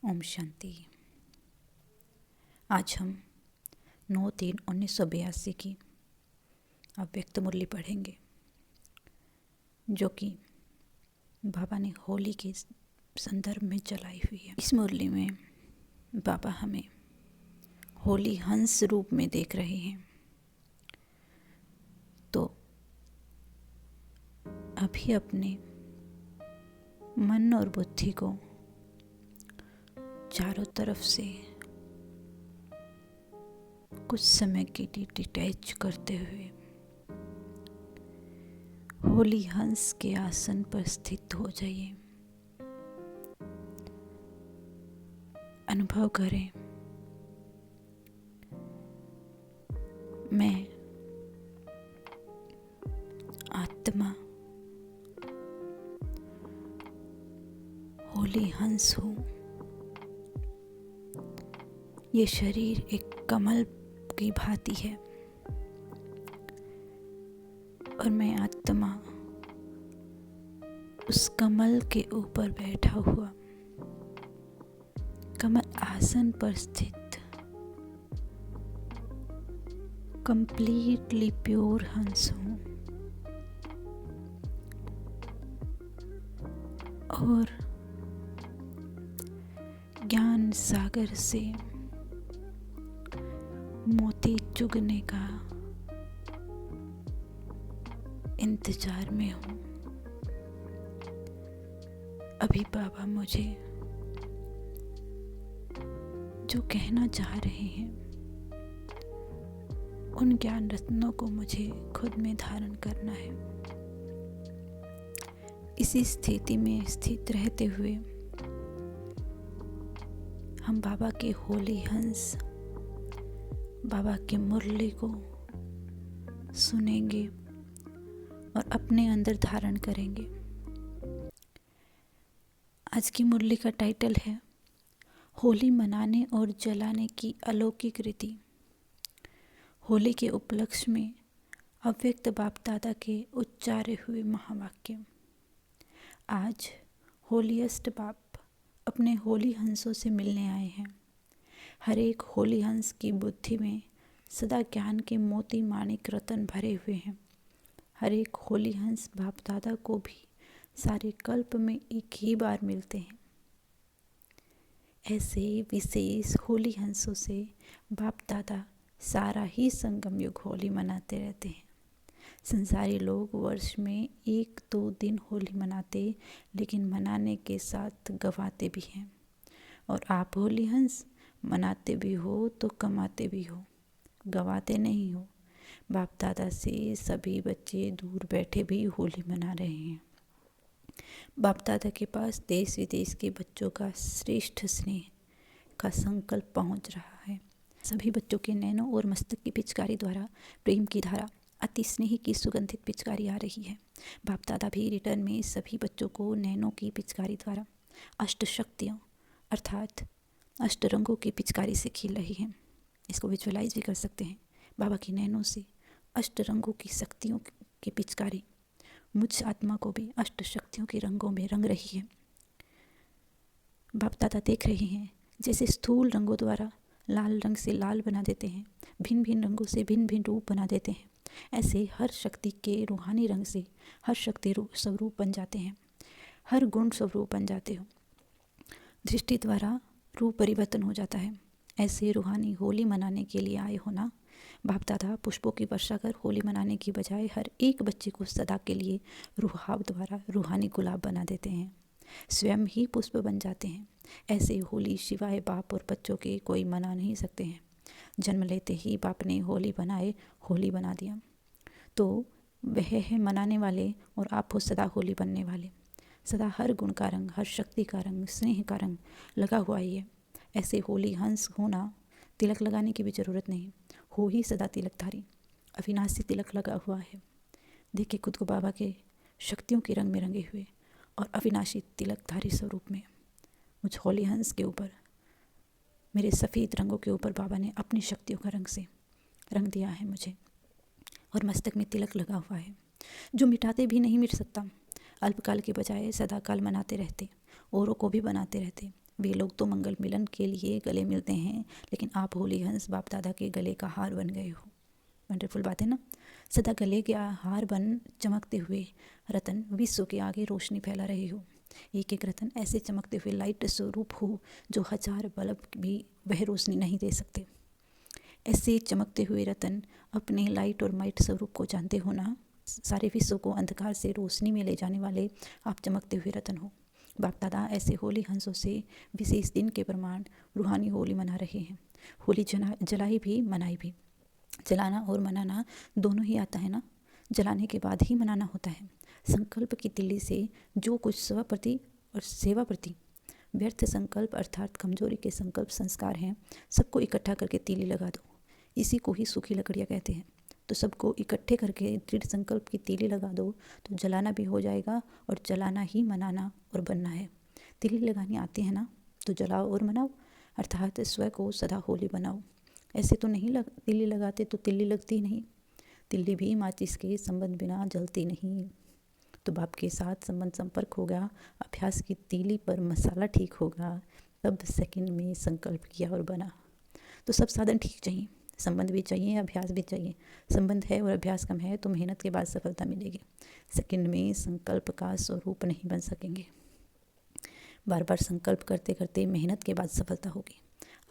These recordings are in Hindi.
ओम शांति। आज हम 9/3/1982 की अव्यक्त मुरली पढ़ेंगे, जो कि बाबा ने होली के संदर्भ में चलाई हुई है। इस मुरली में बाबा हमें होली हंस रूप में देख रहे हैं। तो अभी अपने मन और बुद्धि को चारों तरफ से कुछ समय के लिए डिटैच करते हुए होली हंस के आसन पर स्थित हो जाइए। अनुभव करें, मैं आत्मा होली हंस हूँ। ये शरीर एक कमल की भांति है और मैं आत्मा उस कमल के ऊपर बैठा हुआ कमल आसन पर स्थित कंप्लीटली प्योर हंस हूँ। और ज्ञान सागर से मोती चुगने का इंतजार में हूँ। अभी बाबा मुझे जो कहना चाह रहे हैं, उन ज्ञान रत्नों को मुझे खुद में धारण करना है। इसी स्थिति में स्थित रहते हुए हम बाबा के होली हंस, बाबा के मुरली को सुनेंगे और अपने अंदर धारण करेंगे। आज की मुरली का टाइटल है होली मनाने और जलाने की अलौकिक रीति। होली के उपलक्ष्य में अव्यक्त बाप दादा के उच्चारे हुए महावाक्य। आज होलीएस्ट बाप अपने होली हंसों से मिलने आए हैं। हर एक होली हंस की बुद्धि में सदा ज्ञान के मोती माणिक रतन भरे हुए हैं। हर एक होली हंस बाप दादा को भी सारे कल्प में एक ही बार मिलते हैं। ऐसे विशेष होली हंसों से बाप दादा सारा ही संगम युग होली मनाते रहते हैं। संसारी लोग वर्ष में 1-2 दिन होली मनाते, लेकिन मनाने के साथ गवाते भी हैं। और आप होली हंस मनाते भी हो तो कमाते भी हो, गवाते नहीं हो। बाप दादा से सभी बच्चे दूर बैठे भी होली मना रहे हैं। बाप दादा के पास देश विदेश के बच्चों का श्रेष्ठ स्नेह का संकल्प पहुंच रहा है। सभी बच्चों के नैनों और मस्तक की पिचकारी द्वारा प्रेम की धारा, अति स्नेह की सुगंधित पिचकारी आ रही है। बाप दादा भी रिटर्न में सभी बच्चों को नैनों की पिचकारी द्वारा अष्ट शक्तियों अर्थात अष्ट रंगों की पिचकारी से खिल रही हैं। इसको विजुअलाइज भी कर सकते हैं। बाबा की नैनों से अष्ट रंगों की शक्तियों की पिचकारी मुझ आत्मा को भी अष्ट शक्तियों के रंगों में रंग रही है। बाप दादा देख रहे हैं, जैसे स्थूल रंगों द्वारा लाल रंग से लाल बना देते हैं, भिन्न भिन्न रंगों से भिन्न भिन्न रूप बना देते हैं, ऐसे हर शक्ति के रूहानी रंग से हर शक्ति स्वरूप बन जाते हैं, हर गुण स्वरूप बन जाते हो। दृष्टि द्वारा रूप परिवर्तन हो जाता है। ऐसे रूहानी होली मनाने के लिए आए हो ना। बाप दादा पुष्पों की वर्षा कर होली मनाने की बजाय हर एक बच्चे को सदा के लिए रूहाब द्वारा रूहानी गुलाब बना देते हैं, स्वयं ही पुष्प बन जाते हैं। ऐसे होली शिवाय बाप और बच्चों के कोई मना नहीं सकते हैं। जन्म लेते ही बाप ने होली बनाए, होली बना दिया, तो वह है मनाने वाले और आप हो सदा होली बनने वाले। सदा हर गुण का रंग, हर शक्ति का रंग, स्नेह का रंग लगा हुआ ही है। ऐसे होली हंस होना, तिलक लगाने की भी ज़रूरत नहीं, हो ही सदा तिलकधारी। अविनाशी तिलक लगा हुआ है। देखिए खुद को बाबा के शक्तियों के रंग में रंगे हुए और अविनाशी तिलकधारी स्वरूप में। मुझ होली हंस के ऊपर, मेरे सफ़ेद रंगों के ऊपर बाबा ने अपनी शक्तियों का रंग से रंग दिया है मुझे। और मस्तक में तिलक लगा हुआ है, जो मिटाते भी नहीं मिट सकता। अल्पकाल के बजाय सदा काल मनाते रहते, औरों को भी बनाते रहते। वे लोग तो मंगल मिलन के लिए गले मिलते हैं, लेकिन आप होली हंस बाप दादा के गले का हार बन गए हो। वंडरफुल बात है ना। सदा गले के हार बन चमकते हुए रतन विश्व के आगे रोशनी फैला रहे हो। एक एक रतन ऐसे चमकते हुए लाइट स्वरूप हो जो 1000 बल्ब भी वह रोशनी नहीं दे सकते। ऐसे चमकते हुए रतन अपने लाइट और माइट स्वरूप को जानते हो ना। सारे विश्व को अंधकार से रोशनी में ले जाने वाले आप चमकते हुए रतन हो। बाप दादा ऐसे होली हंसों से विशेष दिन के प्रमाण रूहानी होली मना रहे हैं। होली जलाई भी मनाई भी। जलाना और मनाना दोनों ही आता है ना। जलाने के बाद ही मनाना होता है। संकल्प की तिल्ली से जो कुछ स्व प्रति और सेवा प्रति व्यर्थ संकल्प अर्थात कमजोरी के संकल्प संस्कार हैं, सबको इकट्ठा करके तीली लगा दो। इसी को ही सूखी लकड़ियाँ कहते हैं। तो सबको इकट्ठे करके दृढ़ संकल्प की तीली लगा दो तो जलाना भी हो जाएगा और जलाना ही मनाना और बनना है। तीली लगानी आती है ना तो जलाओ और मनाओ, अर्थात स्व को सदा होली बनाओ। ऐसे तो नहीं तिल्ली लगाते तो तिल्ली लगती नहीं। तिल्ली भी माचिस के संबंध बिना जलती नहीं। तो बाप के साथ संबंध संपर्क होगा, अभ्यास की तीली पर मसाला ठीक होगा, तब सेकंड में संकल्प किया और बना। तो सब साधन ठीक चाहिए, संबंध भी चाहिए, अभ्यास भी चाहिए। संबंध है और अभ्यास कम है तो मेहनत के बाद सफलता मिलेगी। सेकंड में संकल्प का स्वरूप नहीं बन सकेंगे। बार बार संकल्प करते करते मेहनत के बाद सफलता होगी।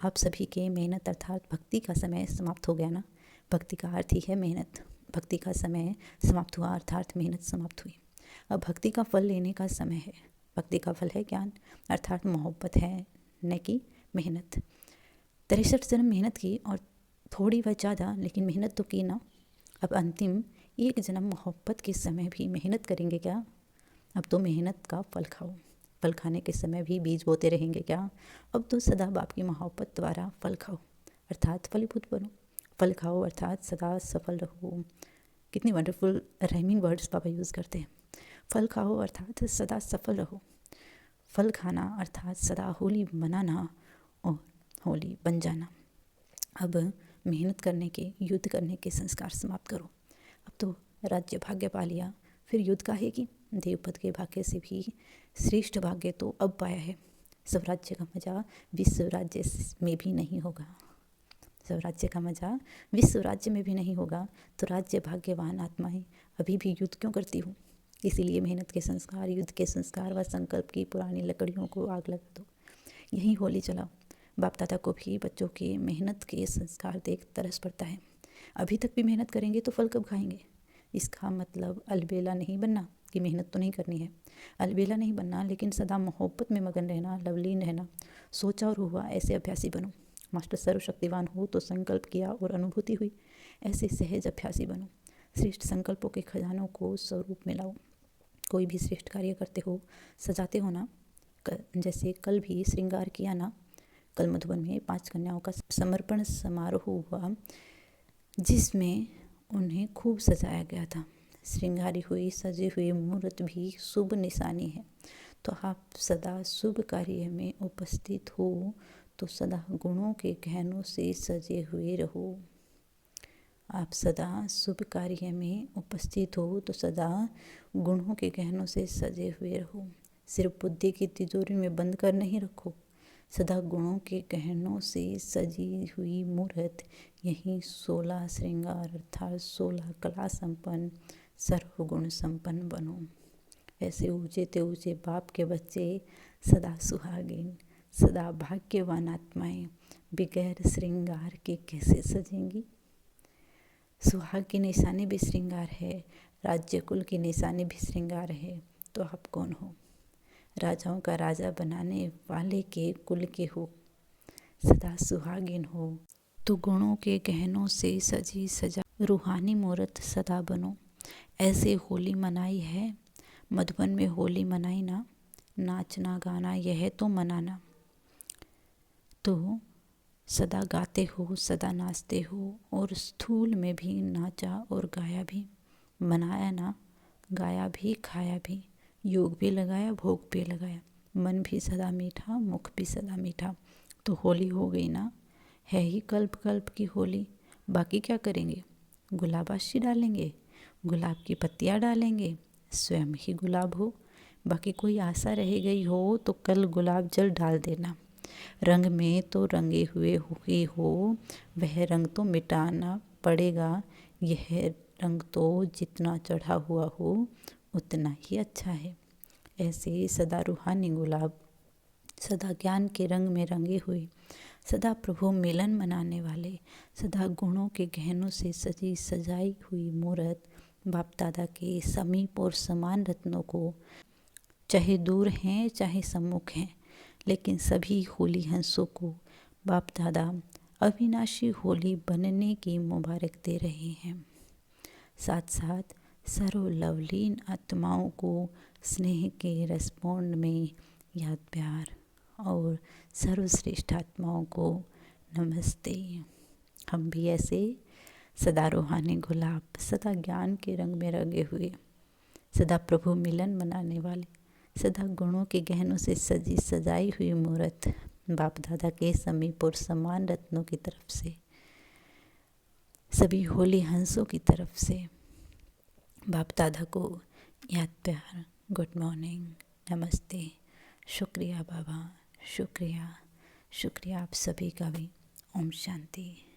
आप सभी के मेहनत अर्थात भक्ति का समय समाप्त हो गया ना। भक्ति का अर्थ ही है मेहनत। भक्ति का समय समाप्त हुआ अर्थात मेहनत समाप्त हुई। अब भक्ति का फल लेने का समय है। भक्ति का फल है ज्ञान अर्थात मोहब्बत है, न कि मेहनत। 63 जन्म मेहनत की और थोड़ी व ज़्यादा, लेकिन मेहनत तो की ना। अब अंतिम एक जन्म मोहब्बत के समय भी मेहनत करेंगे क्या? अब तो मेहनत का फल खाओ। फल खाने के समय भी बीज बोते रहेंगे क्या? अब तो सदा बाप की मोहब्बत द्वारा फल खाओ अर्थात फलीभूत बनो। फल खाओ अर्थात सदा सफल रहो। कितनी वंडरफुल राइमिंग वर्ड्स बाबा यूज़ करते हैं। फल खाओ अर्थात सदा सफल रहो। फल खाना अर्थात सदा होली मनाना और होली बन जाना। अब मेहनत करने के, युद्ध करने के संस्कार समाप्त करो। अब तो राज्य भाग्य पा लिया, फिर युद्ध काहे की? देवपद के भाग्य से भी श्रेष्ठ भाग्य तो अब पाया है। स्वराज्य का मजा विश्व राज्य में भी नहीं होगा। स्वराज्य का मजा विश्व राज्य में भी नहीं होगा। तो राज्य भाग्यवान आत्माएं अभी भी युद्ध क्यों करती हो? इसीलिए मेहनत के संस्कार, युद्ध के संस्कार व संकल्प की पुरानी लकड़ियों को आग लगा दो। यही होली चलाओ। बाप दादा को भी बच्चों के मेहनत के संस्कार देख तरस पड़ता है। अभी तक भी मेहनत करेंगे तो फल कब खाएंगे? इसका मतलब अलबेला नहीं बनना कि मेहनत तो नहीं करनी है। अलबेला नहीं बनना, लेकिन सदा मोहब्बत में मगन रहना, लवलीन रहना। सोचा और हुआ ऐसे अभ्यासी बनो। मास्टर सर्वशक्तिवान हो तो संकल्प किया और अनुभूति हुई, ऐसे सहज अभ्यासी बनो। श्रेष्ठ संकल्पों के खजानों को स्वरूप में लाओ। कोई भी श्रेष्ठ कार्य करते हो, सजाते हो ना। जैसे कल भी श्रृंगार किया ना। कल मधुबन में 5 कन्याओं का समर्पण समारोह हुआ जिसमें उन्हें खूब सजाया गया था। श्रृंगारी हुई सजी हुई मूर्त भी शुभ निशानी है। तो आप सदा शुभ कार्य में उपस्थित हो तो सदा गुणों के गहनों से सजे हुए रहो। आप सदा शुभ कार्य में उपस्थित हो तो सदा गुणों के गहनों से सजे हुए रहो। सिर्फ बुद्धि की तिजोरी में बंद कर नहीं रखो। सदा गुणों के गहनों से सजी हुई मूर्त, यही 16 श्रृंगार अर्थात 16 कला संपन्न सर्वगुण संपन्न बनो। ऐसे ऊंचे ते ऊंचे बाप के बच्चे सदा सुहागिन, सदा भाग्यवान आत्माएं बगैर श्रृंगार के कैसे सजेंगी? सुहाग की निशानी भी श्रृंगार है, राज्य कुल की निशानी भी श्रृंगार है। तो आप कौन हो? राजाओं का राजा बनाने वाले के कुल के हो, सदा सुहागिन हो तो गुणों के गहनों से सजी सजा रूहानी मूर्त सदा बनो। ऐसे होली मनाई है। मधुबन में होली मनाई ना। नाचना गाना यह तो मनाना। तो सदा गाते हो, सदा नाचते हो और स्थूल में भी नाचा और गाया भी। मनाया ना, गाया भी, खाया भी, योग भी लगाया, भोग भी लगाया। मन भी सदा मीठा, मुख भी सदा मीठा। तो होली हो गई ना। है ही कल्प कल्प की होली। बाकी क्या करेंगे? गुलाबाशी डालेंगे, गुलाब की पत्तियाँ डालेंगे, स्वयं ही गुलाब हो। बाकी कोई आशा रह गई हो तो कल गुलाब जल डाल देना। रंग में तो रंगे हुए ही हो, वह रंग तो मिटाना पड़ेगा। यह रंग तो जितना चढ़ा हुआ हो उतना ही अच्छा है। ऐसे सदा रूहानी गुलाब, सदा ज्ञान के रंग में रंगे हुए, सदा प्रभु मिलन मनाने वाले, सदा गुणों के गहनों से सजी सजाई हुई मूरत बाप दादा के समीप और समान रत्नों को, चाहे दूर हैं चाहे सम्मुख हैं, लेकिन सभी होली हंसों को बाप दादा अविनाशी होली बनने की मुबारक दे रहे हैं। साथ साथ सर्वलवलीन आत्माओं को स्नेह के रेस्पॉन्ड में याद प्यार और सर्वश्रेष्ठ आत्माओं को नमस्ते। हम भी ऐसे सदा रूहानी गुलाब, सदा ज्ञान के रंग में रंगे हुए, सदा प्रभु मिलन मनाने वाले, सदा गुणों के गहनों से सजी सजाई हुई मूरत बाप दादा के समीप और समान रत्नों की तरफ से, सभी होली हंसों की तरफ से बाप दादा को याद प्यार, गुड मॉर्निंग, नमस्ते, शुक्रिया बाबा, शुक्रिया शुक्रिया आप सभी का भी। ओम शांति।